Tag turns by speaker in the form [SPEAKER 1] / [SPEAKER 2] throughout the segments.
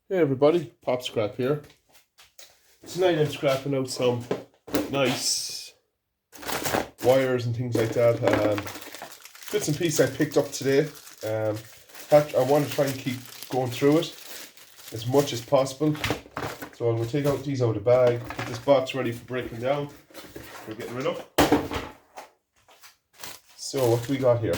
[SPEAKER 1] Hey everybody, Pop Scrap here. Tonight I'm scrapping out some nice wires and things like that. Bits and pieces I picked up today. I want to try and keep going through it as much as possible. So I'm going to take out these out of the bag, get this box ready for breaking down. We're getting rid of. So what do we got here?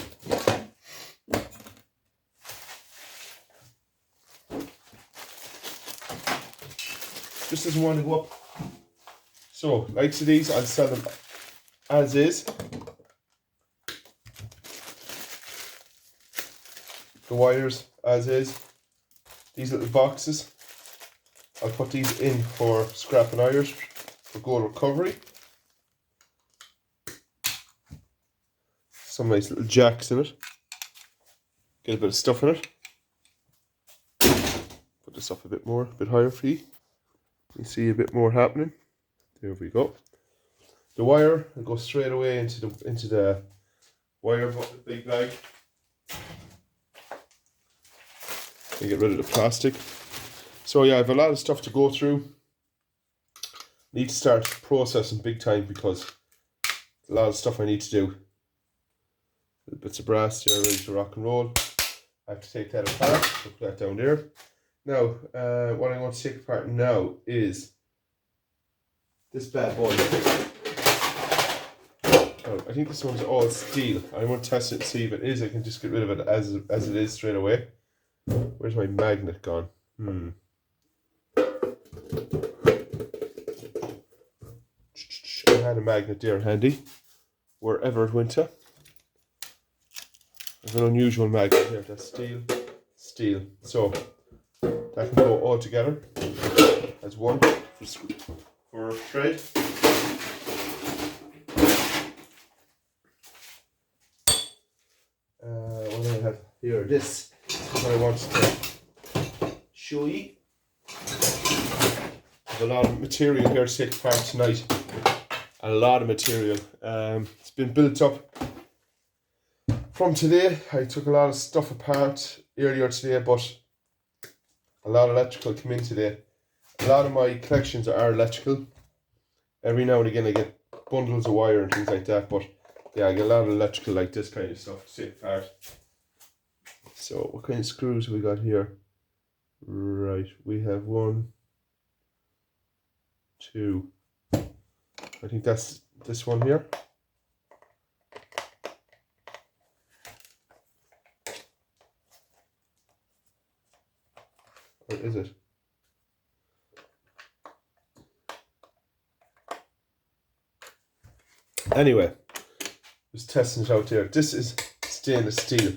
[SPEAKER 1] This doesn't want to go up. So, likes of these, I'll sell them as is. The wires as is. These little boxes, I'll put these in for scrap and irons for gold recovery. Some nice little jacks in it. Get a bit of stuff in it. Put this up a bit more, a bit higher for you. You see a bit more happening. There we go. The wire will go straight away into the wire big bag. And get rid of the plastic. So yeah, I have a lot of stuff to go through. Need to start processing big time because there's a lot of stuff I need to do. Little bits of brass there ready to rock and roll. I have to take that apart. So put that down there. Now, what I want to take apart now is this bad boy. Oh, I think this one's all steel. I want to test it and see if it is. I can just get rid of it as it is straight away. Where's my magnet gone? I had a magnet there handy, wherever it went to. I have an unusual magnet here. That's steel. So that can go all together as one for thread. What do I have here? This is what I wanted to show you. There's a lot of material here to take apart tonight. A lot of material. It's been built up from today. I took a lot of stuff apart earlier today, but a lot of electrical came in today. A lot of my collections are electrical. Every now and again I get bundles of wire and things like that, but yeah, I get a lot of electrical like this kind of stuff to take apart. So what kind of screws have we got here? Right, we have 1, 2. I think that's this one here. Or is it? Anyway, just testing it out there. This is stainless steel.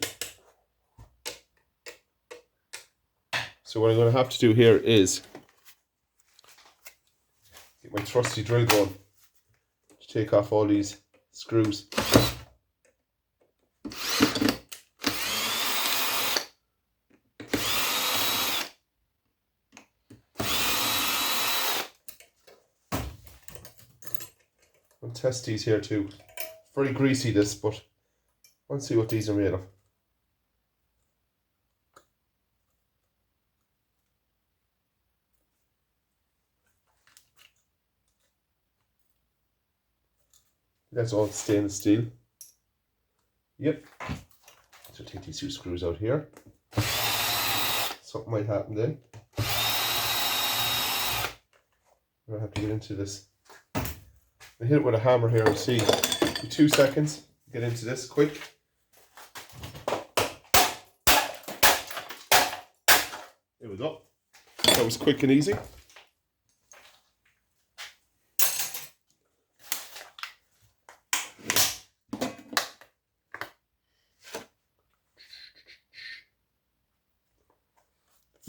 [SPEAKER 1] So what I'm going to have to do here is get my trusty drill going to take off all these screws. I'll test these here too. Very greasy this, but let's see what these are made of. That's all stainless steel. Yep. So take these 2 screws out here. Something might happen then. I have to get into this. I hit it with a hammer here and see. 2 seconds. Get into this quick. There we go. That was quick and easy.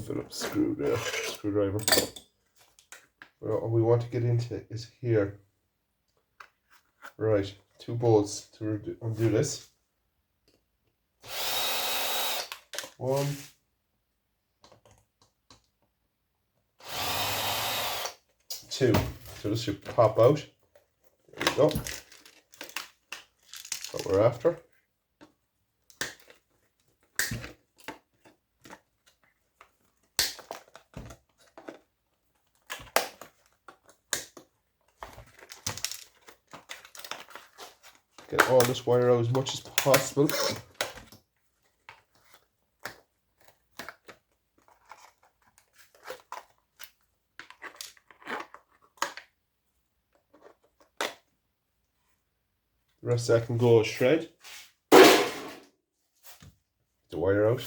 [SPEAKER 1] Phillips screwdriver. What we want to get into is here. Right, 2 bolts to undo this. 1. 2. So this should pop out. There we go. That's what we're after. Get all this wire out as much as possible. The rest of that can go shred. The wire out.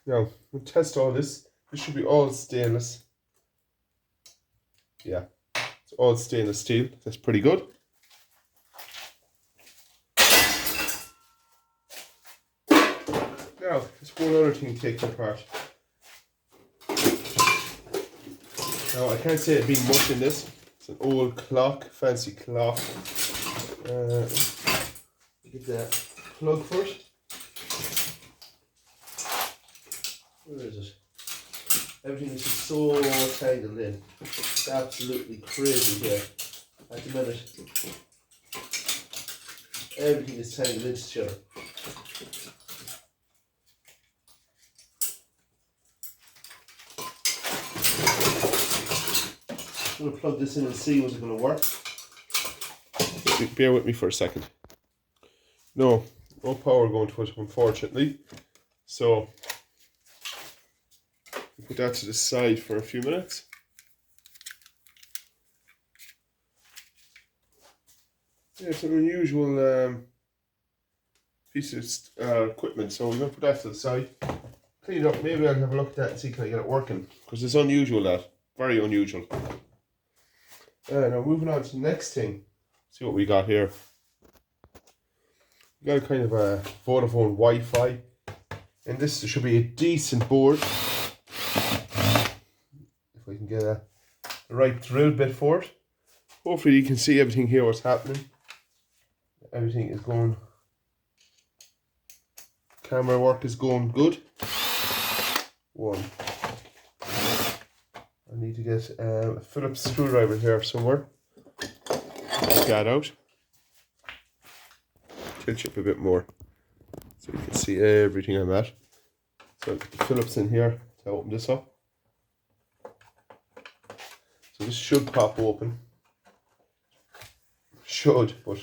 [SPEAKER 1] Now, we'll test all this. This should be all stainless. Yeah, it's all stainless steel. That's pretty good. Now, there's one other thing taken apart. Now, I can't say it being much in this. It's an old clock, fancy clock. Get the plug first. Where is it? Everything is just so tangled in. It's absolutely crazy here. At the minute, everything is tangled into each other. I'm going to plug this in and see what's going to work. Bear with me for a second. No power going to it, unfortunately. So, put that to the side for a few minutes. Yeah, it's an unusual piece of equipment, so we're going to put that to the side. Clean it up, maybe I'll have a look at that and see can I get it working. Because it's unusual, that. Very unusual. Now moving on to the next thing. See what we got here. We got a kind of a Vodafone Wi-Fi. And this should be a decent board. If I can get the right drill bit for it. Hopefully you can see everything here, what's happening. Everything is going. Camera work is going good. One. I need to get a Phillips screwdriver here somewhere. Take that out. Tilt you up a bit more so you can see everything I'm at. So I'll put the Phillips in here to open this up. So this should pop open. Should, but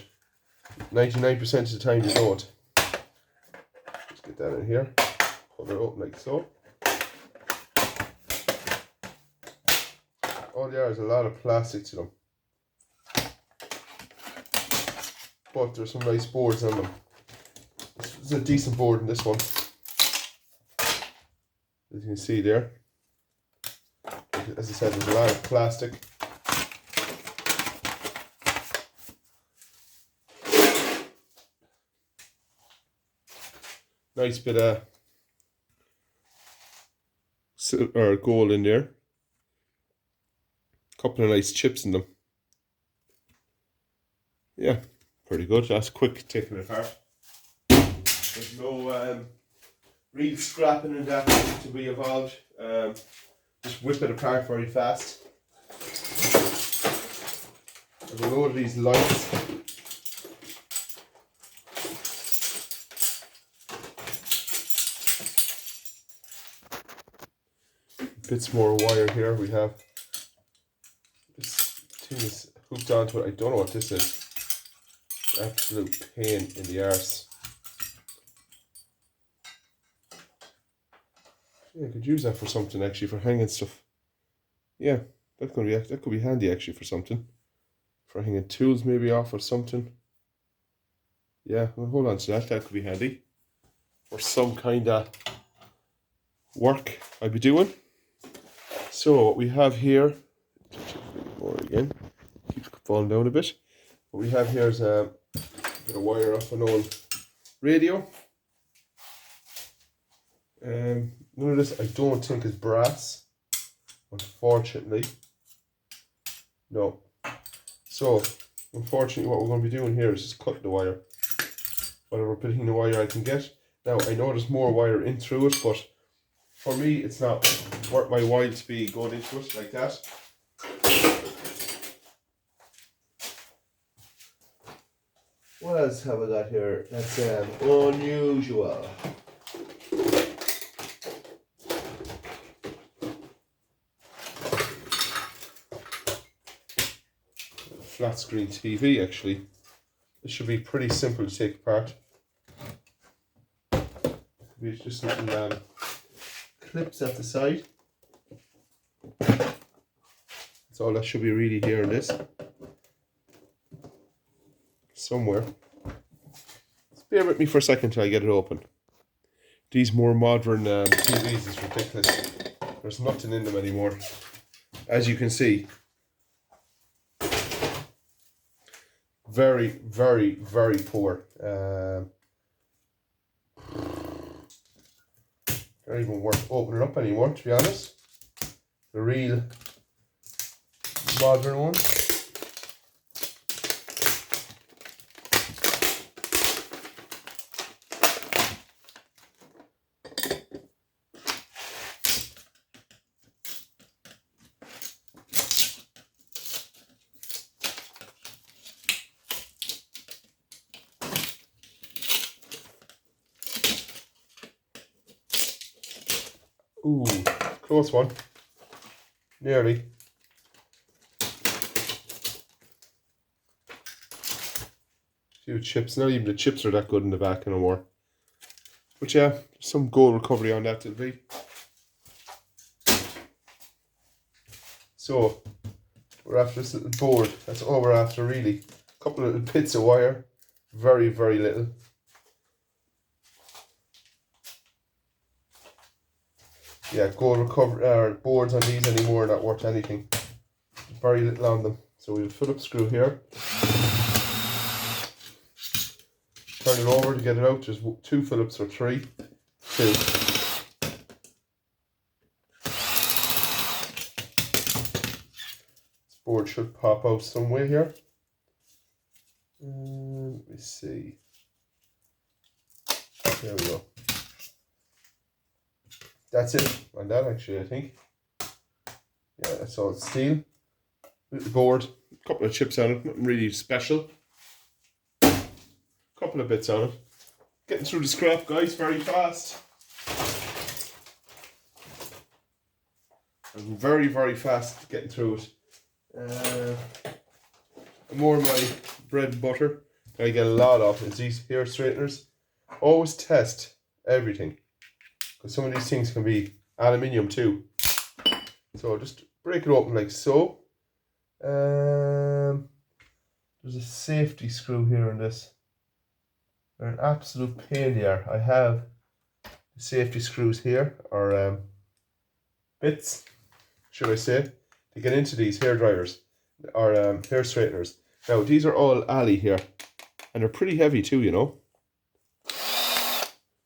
[SPEAKER 1] 99% of the time you don't. Just get that in here. Pull it open like so. Oh, there's a lot of plastic to them. But there's some nice boards on them. This is a decent board in this one. As you can see there. As I said, there's a lot of plastic. Nice bit of silver or gold in there. Couple of nice chips in them. Yeah, pretty good. That's quick taking it apart. There's no real scrapping in that to be involved. Just whip it apart very fast. There's a load of these lights. Bits more wire here. We have this thing is hooked onto it. I don't know what this is. Absolute pain in the arse. Yeah, I could use that for something actually, for hanging stuff. Yeah, that could be handy actually for something. For hanging tools maybe off or something. Yeah, well, hold on to that. That could be handy. For some kind of work I'd be doing. So what we have here, more again, keeps falling down a bit. What we have here is a bit of wire off an old radio. None of this I don't think is brass, unfortunately. No. So, unfortunately what we're going to be doing here is just cut the wire. Whatever bit of wire I can get. Now I know there's more wire in through it, but for me it's not worth my while to be going into it like that. What else have I got here that's unusual? flat screen TV actually. This should be pretty simple to take apart. There's just little clips at the side. That's all that should be really here in this. Somewhere. Just bear with me for a second till I get it open. These more modern TVs is ridiculous. There's nothing in them anymore. As you can see. Very, very, very poor. Not even worth opening up anymore, to be honest. The real modern one. Ooh, close one. Nearly. Few chips. Not even the chips are that good in the back anymore. But yeah, some goal recovery on that it'll be. So, we're after this little board. That's all we're after really. A couple of little bits of wire. Very, very little. Yeah, goal recovery boards on these anymore are not worth anything. Very little on them. So we'll Phillips screw here. Turn it over to get it out. There's 2 Phillips or 3. 2. This board should pop out some way here. Let me see. There we go. That's it on that actually, I think. Yeah, that's all steel. Little board, a couple of chips on it, nothing really special. Couple of bits on it. Getting through the scrap, guys, very fast. I'm very, very fast getting through it. More of my bread and butter I get a lot of is these hair straighteners. Always test everything. Some of these things can be aluminium too. So just break it open like so. There's a safety screw here in this. They're an absolute pain in the arse. I have the safety screws here, or bits, should I say, to get into these hair dryers or hair straighteners. Now these are all alley here, and they're pretty heavy too, you know.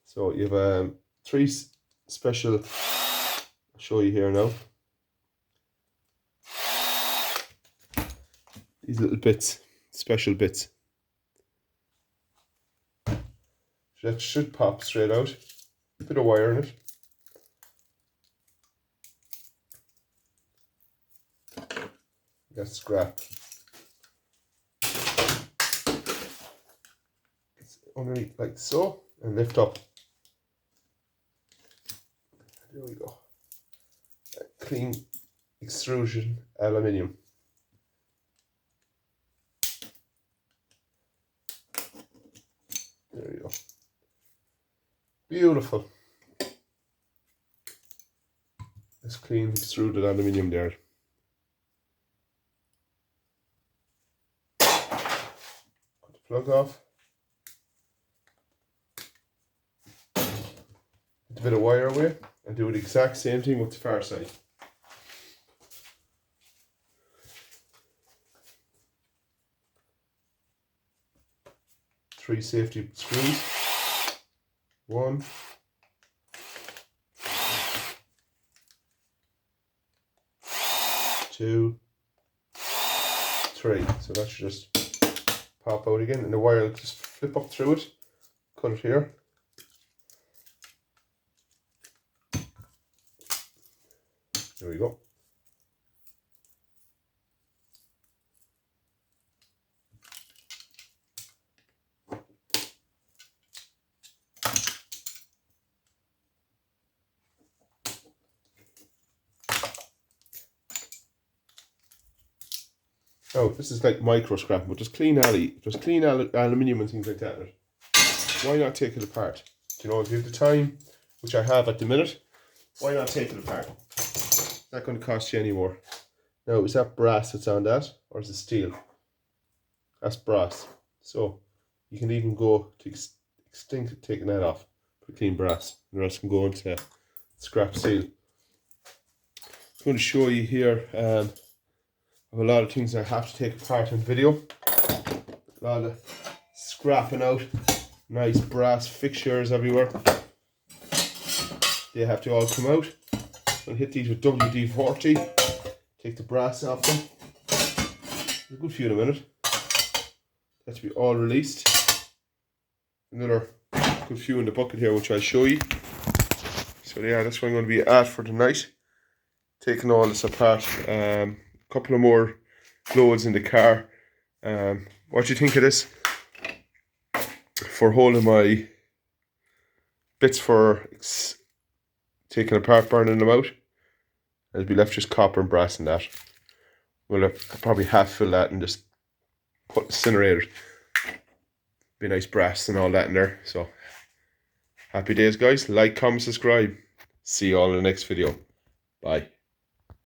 [SPEAKER 1] So you have 3 special, I'll show you here now. These little bits, special bits. That should pop straight out. A bit of wire in it. That's scrap. It's underneath like so, and lift up. There we go. Clean extrusion aluminium. There we go. Beautiful. This clean extruded aluminium there. Put the plug off. Put a bit of wire away and do the exact same thing with the far side. Three safety screws. 1, 2, 3. So that should just pop out again, and the wire will just flip up through it. Cut it here. There we go. Now, this is like micro scrap, but just clean aluminium and things like that. Why not take it apart? You know, if you have the time, which I have at the minute, why not take it apart? It's not going to cost you any more. Now, is that brass that's on that, or is it steel? That's brass. So, you can even go to extinct taking that off. Put clean brass. The rest can go into scrap steel. I'm going to show you here of a lot of things I have to take apart in video. A lot of scrapping out. Nice brass fixtures everywhere. They have to all come out. I'll hit these with WD-40. Take the brass off them. There's a good few in a minute. That to be all released. Another good few in the bucket here, which I'll show you. So yeah, that's what I'm going to be at for tonight. Taking all this apart. A couple of more loads in the car. What do you think of this? For holding my bits for taking apart, burning them out. I'll be left just copper and brass in that. I'll probably half fill that and just put incinerators. Be nice brass and all that in there. So happy days, guys. Like, comment, subscribe. See you all in the next video. Bye.